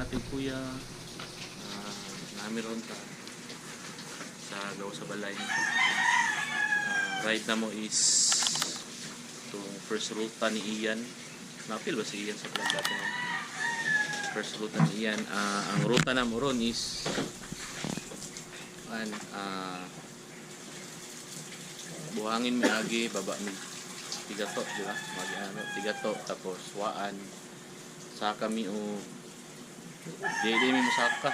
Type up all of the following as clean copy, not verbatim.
natin kuya. Namin ron sa gaw sa balay. Ride na mo is itong first ruta ni Ian. Napil ba si Ian sa vlog natin? First ruta ni Ian. Ang ruta na mo ron is buhangin mi agi, baba mi tigato, di ba? Tigato, tapos waan. Saka mi o di mi musaka,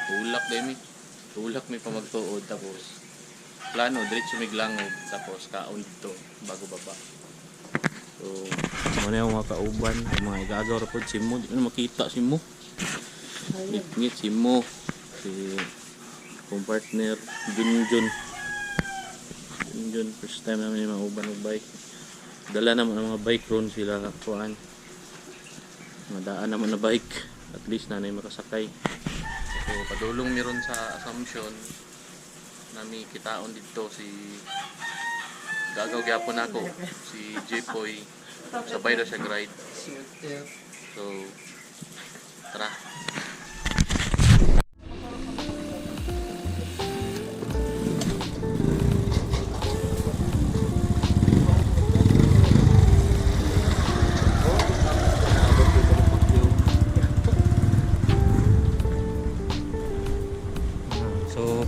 tulak mi pa magtuod, tapos plano diretso mi glangog, tapos kaon dito bago baba. So muna yung mga kauban, yung mga igagaw rapod si mo, di mo makita si mo. Ngit si mo, si kong partner Junjun, first time namin yung mauban ng bike. Dala naman ang mga bike ron sila kuan. Madaan naman na bike, at least nanay makasakay. So padulong mi ron sa Assumption nami kitaon dito si gagaw gyapon ako si Jepoy, sabay daw siya ride. So tara.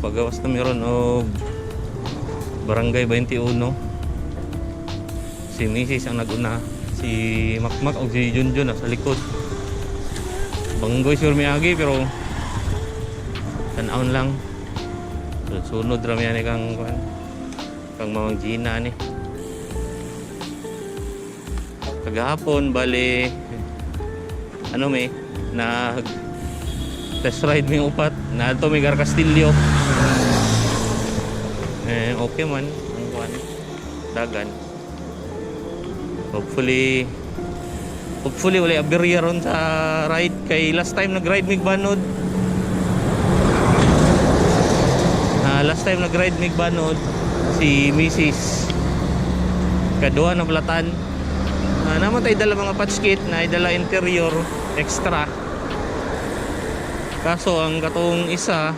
Pagawas na meron o Barangay 21. Si Mrs. ang naguna, si Makmak o si Junjun sa likod. Banggoy sur miagi pero tanaon lang. Sunod rami ani kang Mamang Gina ni. Kagahapon bali ano may na test ride may upat na ito may Gar Castillo. Okay man ang kuan dagan. Hopefully wala aberya ron sa ride kay last time nag-ride mig banod. Last time nag-ride mig banod si Mrs. Kadua na platan. Naman tayo dala mga patch kit na idala interior extra. Kaso ang katong isa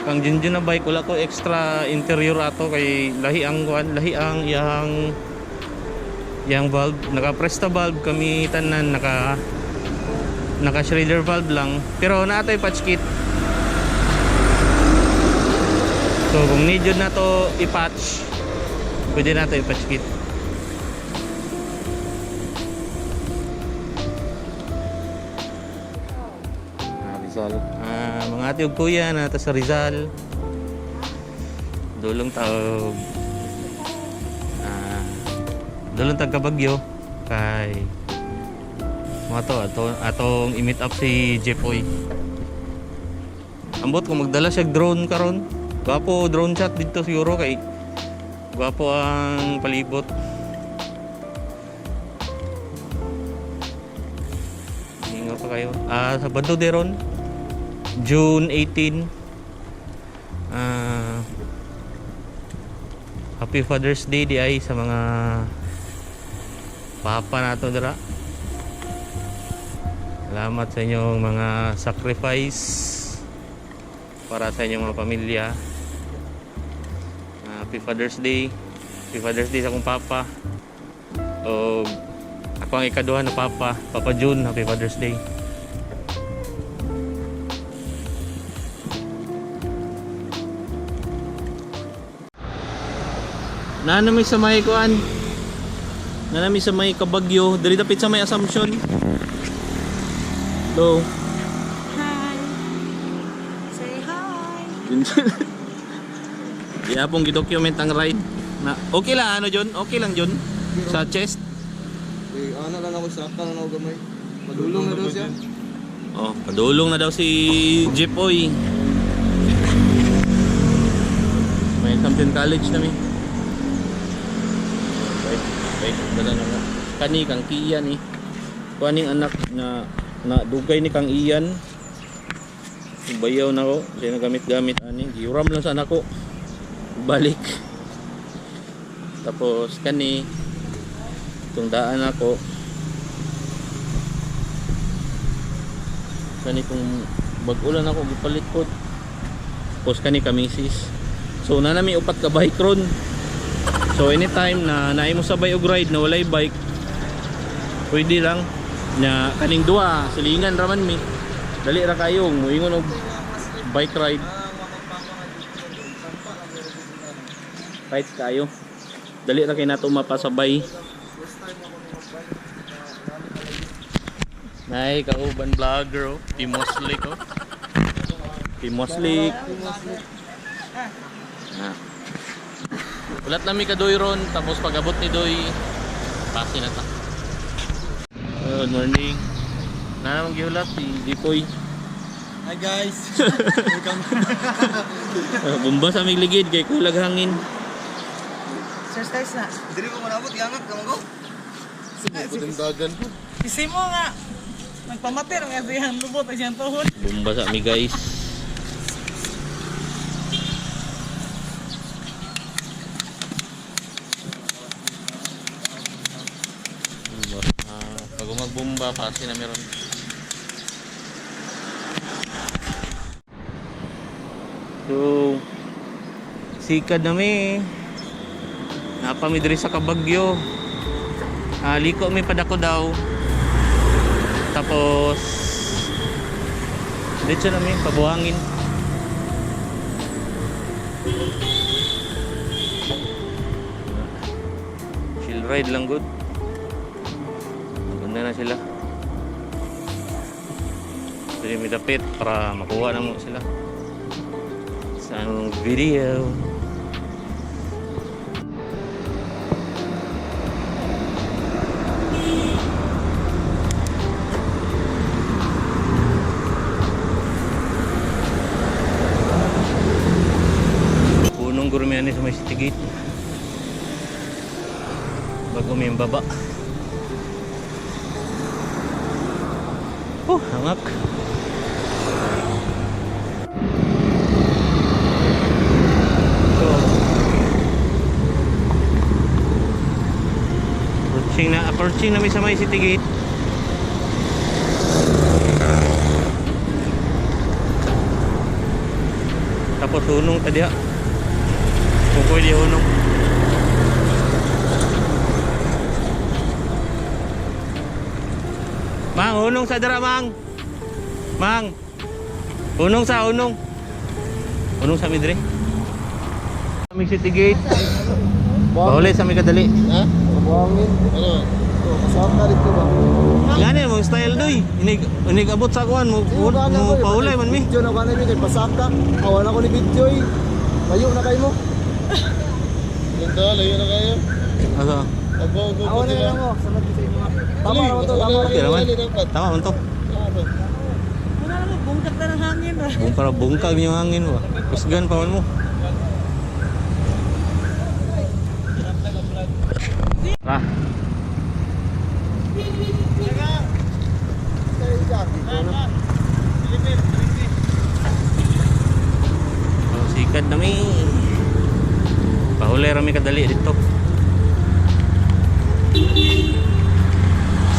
kang Junjun na bike wala ko extra interior ato kay lahi ang yang valve, naka presta valve kami tanan, naka shredder valve lang pero naatoy patch kit. So kung need yun na to i-patch, pwede na to i-patch kit. Rizal. Mga ate ug kuya na ta sa Rizal. Dulong taog. Dulong tag Kabagyo kay atong i-meet up si Jepoy. Ambot kung magdala siya drone karon. Gwapo drone shot dito siguro kay gwapo ang palibot. Hinga pa kayo. Sabado deron June 18. Happy Father's Day di ay sa mga papa nato dira. Salamat sa inyong mga sacrifice para sa inyong mga pamilya. Happy Father's Day. Happy Father's Day sa akong papa. O ako ang ikaduha na papa, Papa June. Happy Father's Day. Nanami sa may kuan. Nanami sa may Kabagyo, dili dapit sa may Assumption. Hello. Hi. Say hi. Di apong gi-document ang ride. Na okay lang ano John? Okay lang John. Sa chest. Ano lang ako sa akta na gamay. Padulong na daw siya. Oh, padulong na daw si Jepoy. May Assumption College na mi. Dala na nga kani kang Ian eh kuaning anak na dugay ni kang Ian bayaw na ko kasi nagamit-gamit ani giuram lang sa anak ko balik tapos kani itong daan ako Kani kung bag-ulan ako gipalit pod. Tapos kani kamisis. So na nami upat ka bike ron. So anytime na naay mo sabay og ride na walay bike, pwede lang nya kaning duha silingan raman mi. Dali ra kayo moingon og bike ride. Right kayo. Dali ra kay nato mapasabay. Nay kauban vlogger oh. Timoslik oh. Timoslik. Ah. Ulat nami ka Doy ron tapos pag-abot ni Doy pasi na ta. Good morning. Na namang giulat si Dipoy. Hi guys. Welcome. Bumba sa aming ligid kay kulag hangin. Exercise na. Diri mo manabot yangat ka mo. Dagan po. Isi mo nga. Nagpamatir nga siyang lubot ay siyang tuhod. Bumba sa aming guys. Pag magbumba pasi na meron. So sikad nami. Napa mi diri sa Kabagyo. Liko mi padako daw. Tapos dito nami pabuhangin. Chill ride lang good. Ganda na sila. Dili mi dapit para makuha na mo sila sa anong video. Punong gurmihan sa may City Gate bago may baba. Hangak. Approaching namin sa may City Gate. Tapos hunong tadi ha. Kung pwede hunong. Mang, hunong sa dara, Mang. Mang. Hunong sa hunong. Hunong sa midre. Aming City Gate. Bahuli sa aming kadali. Ha? Buhangin. Ano? Kasama ka dito ba? Gani mo style doy. Inig abot sa kuan mo paulay man mi. Video na ba na kay pasaka? Awan ako ni video eh. Layo na kayo mo. Ganda, layo na kayo. Asa? Awan na lang mo. Sunod sa inyo. Tama naman to, tama naman. Tama man to. Wala naman, bungkag na ng hangin. Para bungkag yung hangin ba. Kusgan pa man mo. Ah. Oh, sikat nami. Pahuli rami kadali dito.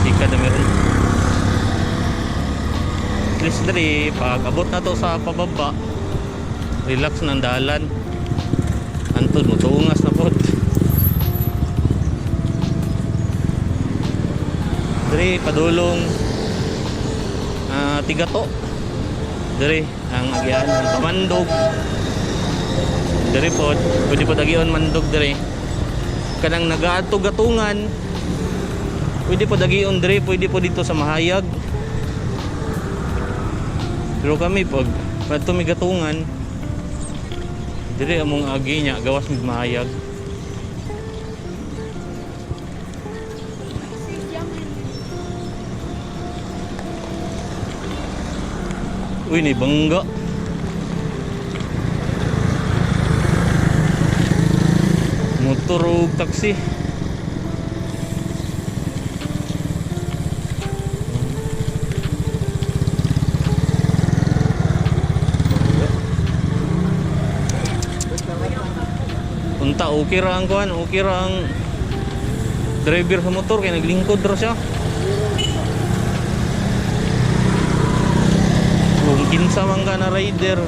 Sikat nami ron. At least dari pag abot na to sa pababa, relax ng dalan. Antod mo tuungas na po. Dari padulong Tigato. Dari ang agyan ang Pamandog. Dari po pwede po dagion mandog dari. Kanang nagaadto gatungan. Pwede po dagion dari, pwede po dito sa Mahayag. Pero kami pag padto mi gatungan diri among agi nya gawas mi Mahayag. Uy, ni bangga. Motor o taxi. Punta, okay ra ang kuhan, okay ra ang driver sa motor kaya naglingkod ra siya. kinsa man ka na rider,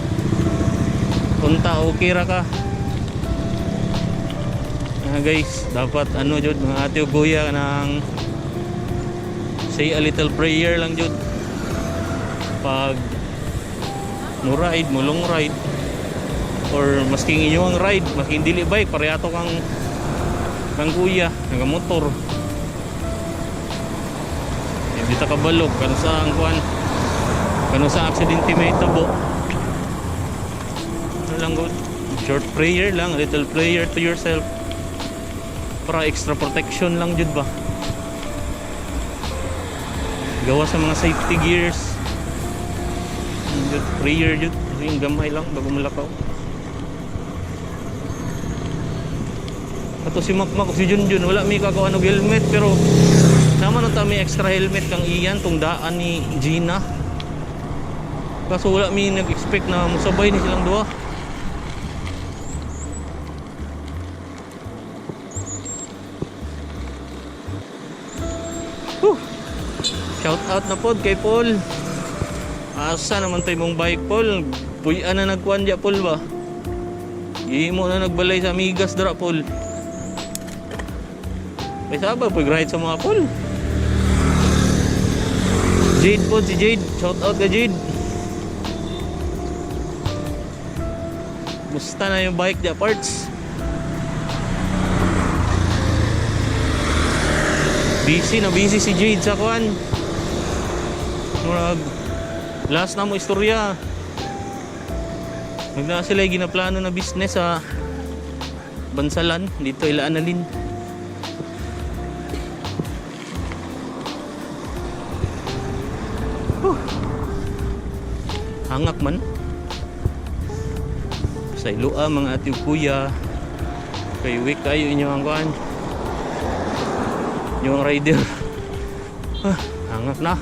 punta okay ra ka. Guys, dapat ano jud mga ate ug kuya nang say a little prayer lang jud pag mo ride mo long ride or masking inyong ride masking dili bike parehato kang kuya nga motor. Hindi ta kabalog kano sa ang kuan, kano sa aksidente may tabo. Ano lang good, short prayer lang, a little prayer to yourself para extra protection lang jud ba, gawa sa mga safety gears jud, prayer jud yung gamay lang bago mulakaw. Ato si Makmak si Junjun wala may kakaw ano helmet, pero naman nung may extra helmet kang iyan tong daan ni Gina, kaso wala may nag-expect na musabay ni silang duha. Shout out na pod kay Paul. Asa naman tayo mong bike Paul? Puyan na nagkuhan dya Paul ba? Imo na nagbalay sa amigas dara Paul. May sabag pag-ride sa mga Paul. Jade po, si Jade. Shout out ka Jade. Musta na yung bike dya parts? Busy si Jade sa kuhan. Murag last na mo istorya. Magna sila ginaplano na business sa Bansalan dito ila Analin. Hangak man sa ilua mga ati kuya kay week kayo inyo ang kuhan yung rider. Hangak na.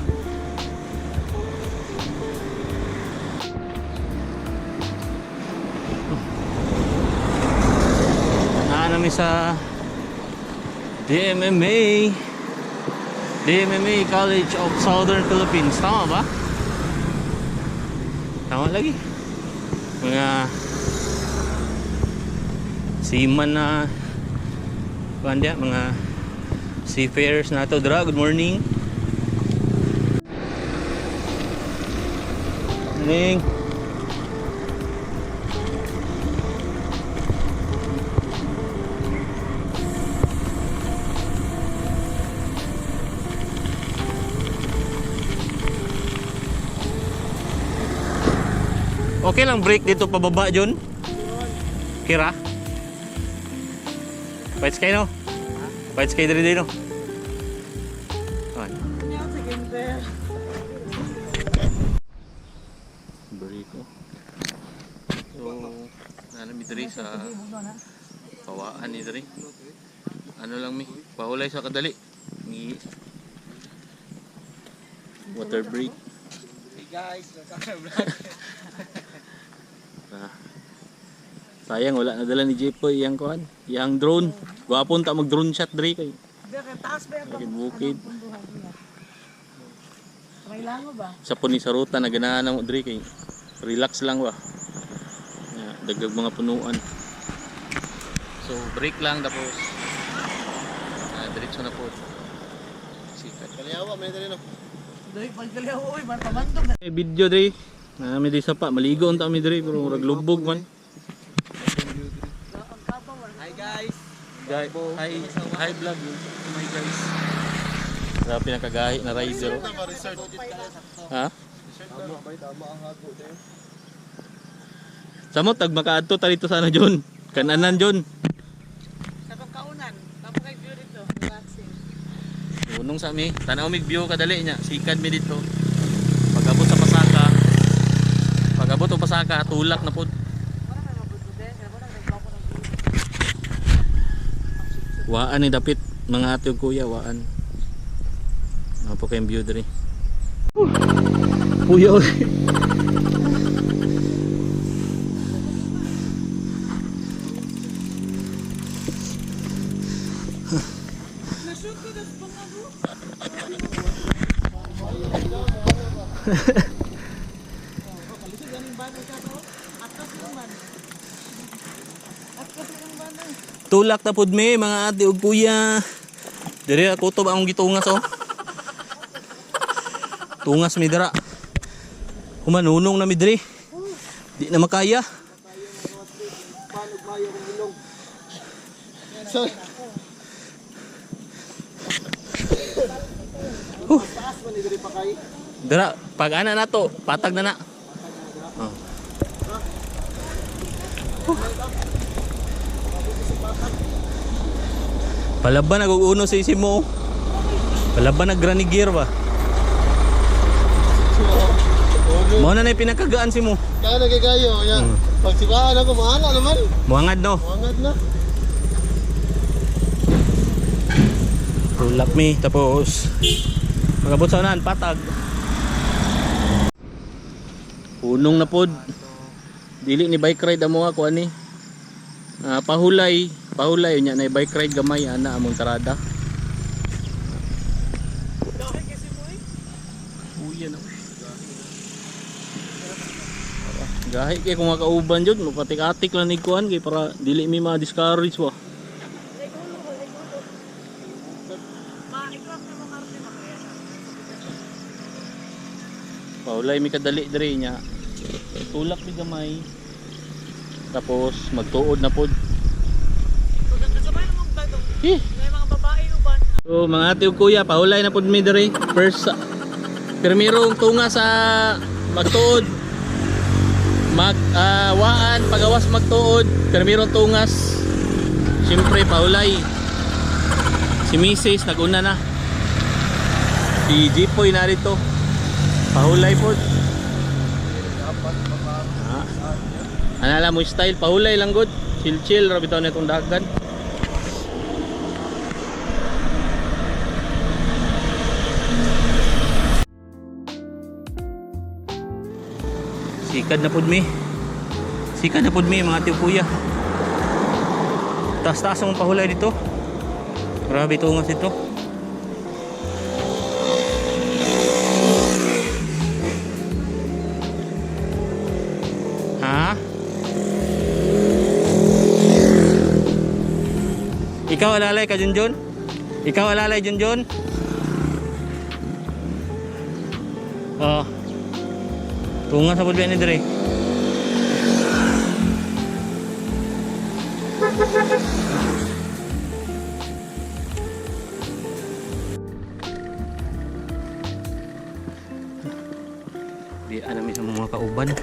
Namin sa DMMA College of Southern Philippines. Tama ba? Tama lagi. Mga seaman na kuandya, mga seafarers na to dra. Good morning. Morning. Okay lang break dito pababa John? Kira? Fights kayo no? Fights kayo dito no? Break ko. So, nanami diri sa pawaan ni diri. Ano lang mi? Pahulay sa kadali. Ni water break. Hey guys, nagkaka-vlog. Sayang wala nadala ni Jepoy yang kuan, yang drone. Gwapon ta mag drone shot dre kay. Taas ba Kay bukid. Kailangan mo ba? Sa puni sa ruta na ganahan mo dre kay. Relax lang ba. Dagdag mga punuan. So break lang tapos diretso na po. Sikat. Kaliawa, may dali no. Dahil pagkaliaw, uy, martamandog na. Video dre. May di sapa maligo unta mi dre pero murag lubog man. Hi guys. Hi vlog. My guys. Grabe na kagahi na rider. Ha? Tama ang hago din. Samot tag makaadto ta dito sana John. Kananan John. Sa pagkaunan, tapos kay view dito, relaxing. Unong sa mi, tanaw mig view kadali nya. Sikat mi dito. Pag-abot sa Pasaka. Pag-abot o Pasaka, tulak na pod. Wala na mabutude, wala na nagpapo ng view. Waan ni dapit mga ate ug kuya, waan. Ano po kayong view diri? Kuya oy. Nashoot ko das pangabu. banner ka to. Atas naman. Atas ng banner. Tulak na pud mi mga ate ug kuya. Diri ako to ang gitungas oh. Tungas mi dira. Humanunong na mi diri. Di na makaya. Panog mayo kong ilong. Sorry. Taas man ni diri pa kay. Dira pag ana na to, patag na na. Oh. Palaban nag-uno sa isim mo. Palaban nag-granny gear ba? Mo na yung pinakagaan si mo. Kaya nagkakayo. Yan. Pag sibahan ako, mahala naman. Muangad no. Mangad na. Tulak mi tapos magabot sa unahan patag. Punong na pod. Dili ni bike ride amo ako ani. Pahulay nya na bike ride gamay ana among tarada. Dahil kasi mo eh. Uya na. Gahi kay kung makauban jud mapatik-atik lang ni kuan kay para dili mi ma-discourage wa. Maikwak na mga karte makaya. Paulay mi kadali diri nya. Tulak mi gamay. Tapos magtuod na pod. Kasabay namang bagong. Eh. May mga babae uban. So mga ate ug kuya, paulay na pod mi diri. First pirmiro tunga sa magtuod. Waan pagawas magtuod, pirmiro tungas. Siyempre paulay. Si Mrs. naguna na. Si Jipoy na rito. Paulay pod. Anala mo style paulay lang good. Chill ra bitaw nitong dagan. Sikad na pud mi. Sikad na pud mi mga tiyo kuya. Taas-taas ang pahulay dito. Grabe tungas ito. Ha? Ikaw alalay ka Junjun? Ikaw alalay Junjun? Oh. Tungas sa pud ni dire. Di anami sa mga kauban.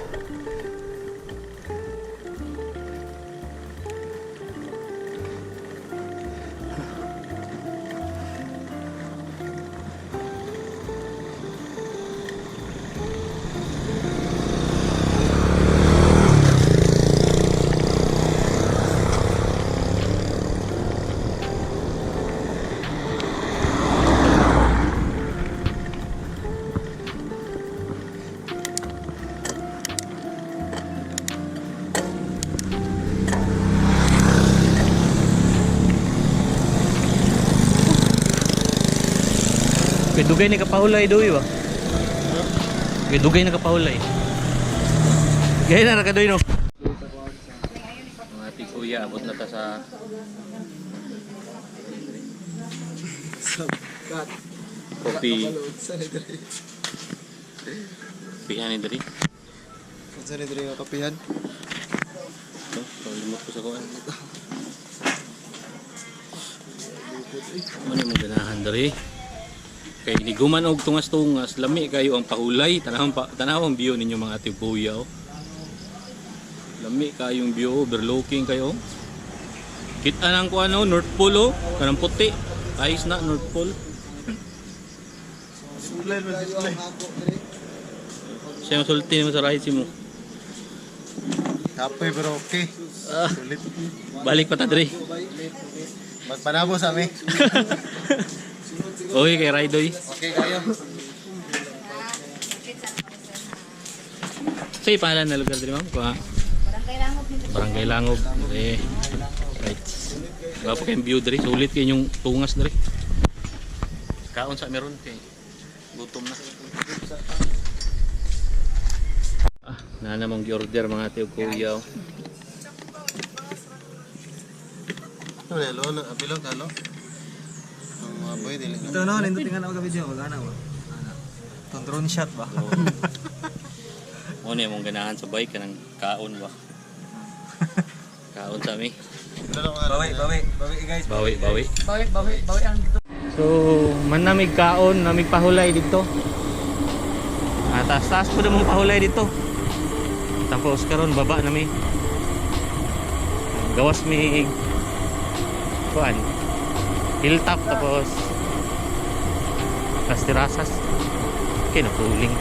Kay dugay ni kapahulay doy ba? Kay dugay na kapahulay. Gaya na nakadoy no. Mga ati kuya, abot na ta sa Cut. kopi. Sa ni diri. Pihan ni diri. Sa ni diri nga kapihan. So limot ko sa kuan. Ano mo ganahan diri? Kay niguman og tungas-tungas, lami kayo ang pahulay. Tanawang view ninyo mga ati kuya oh. Lami kayong view, overlooking kayo. Kita nang ko ano, North Pole oh, kanang puti. Ayos na North Pole. Sulay man sulay. Siya sulti mo sa right mo. Kapoy pero okay. Sulit. Balik pa ta diri. Magpanabo sa mi. Okay kay Raidoy. Okay kayo. Say pangalan na lugar diri ma'am ko ha. Barangay Langob nito. Barangay Langob. Okay. Right. Wala po kayong view diri. Sulit kayo yung tungas diri. Kaon sa meron kay gutom na. Na namang gi-order mga ate ug kuya. Oh. Ano na lo na apilog talo. Ang mga boy dili na. Ito no, nindot tingnan ako ka video, magana ba? Ana. Drone shot ba? Ano yung mong ganahan sa bike kanang kaon ba? Kaon sa mi. Bawi guys. Bawi. Bawi ang dito. So, man namig kaon, namig pahulay dito. Taas po na mong pahulay dito. Tapos karon baba nami. Gawas mi kuan. Hilltop tapos Las Terrazas. Kinapuling.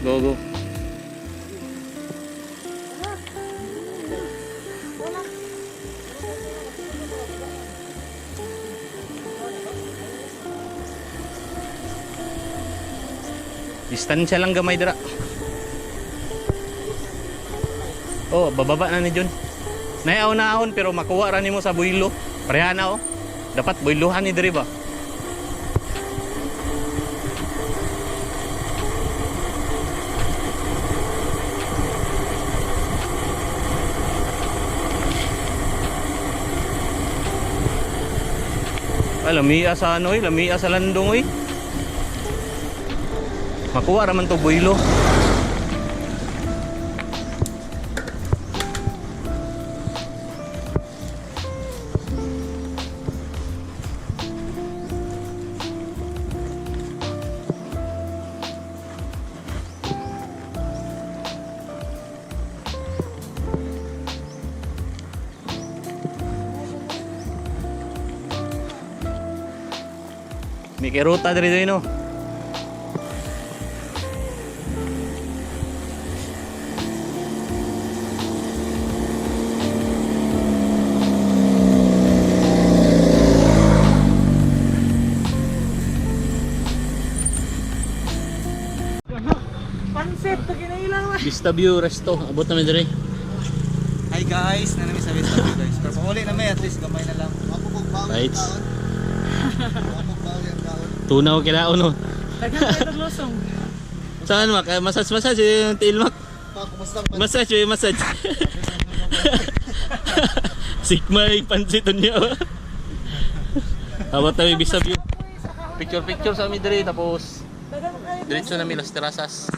Go. Distansya lang gamay dira. Oh, bababa na ni John. Nayaw na ahon pero makuha ra nimo sa builo. Pareha na oh. Dapat builuhan ni diri ba? Lamia sa ano lamia sa landong makuha raman to builo. May ruta dito no. Pansit to kinailang na. Vista View Resto. Abot namin diri. Hi guys, nanami sa video guys. Pero pauli na may at least gamay na lang. Right. Tunaw kilaon no. Daghang kayo lusong. Saan mak? Massage yung tail mak. Massage. Sigma pansiton niya. Abot namin Vista View. Picture sa amin diri tapos Daghang kayo. diretso namin Las Terrazas.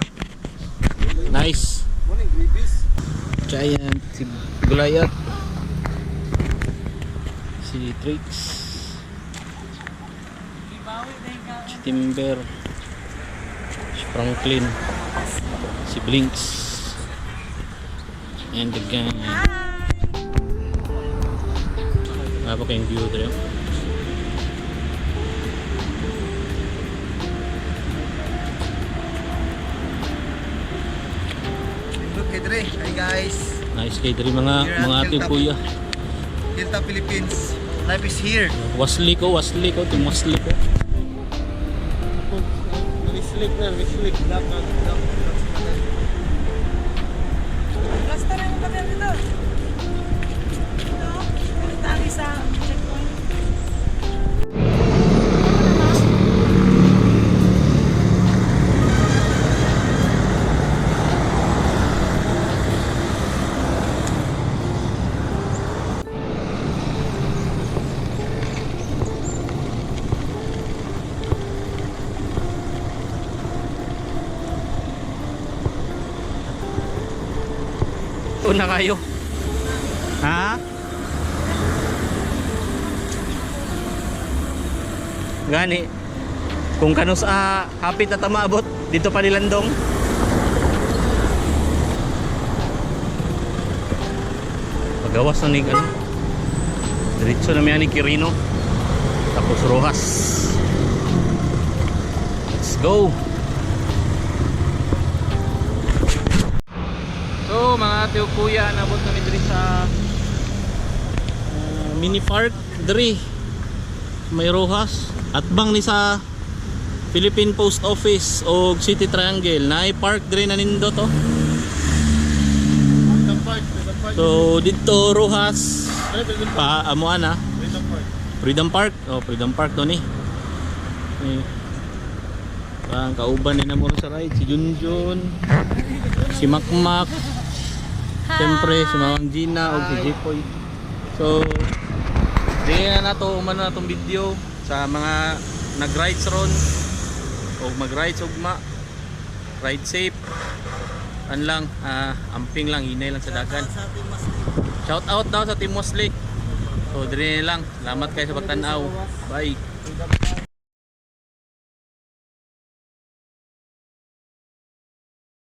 Nice. Morning babies. Giant, si Gulayat, si Trix, si Timber, si Franklin, si Blinks, and the gang. Apa kayong view dito? Look kay Dre. Hi guys. Nice kay diri mga ate kuya. Hilltop Philippines. Life is here. Wasli ko, tim wasli ko. Wislik. Basta rin yung kami dito. Ito, tali sa checkpoint. Una kayo. Ha? Gani. Kung kanus hapit na tamaabot dito pa nilandong. Pagawas na ni diretso na miyan ni Quirino. Tapos Rojas. Let's go. So mga ate o kuya, nabot namin diri sa mini park diri may Rojas at bang ni sa Philippine Post Office o City Triangle na park diri na nindo to. So dito Rojas pa amuan na Freedom Park. Oh, Freedom Park to ni. Ang kauban ni namo sa ride si Junjun, si Makmak, siyempre si Mamang Gina o si Jipoy. So diyan na to umano na tong video sa mga nag-rides ron o mag-rides ugma. Ride safe. An lang amping lang hinay lang sa dagan. Shout out daw sa Team Mosli. So dire lang. Salamat kayo sa pagtanaw. Bye.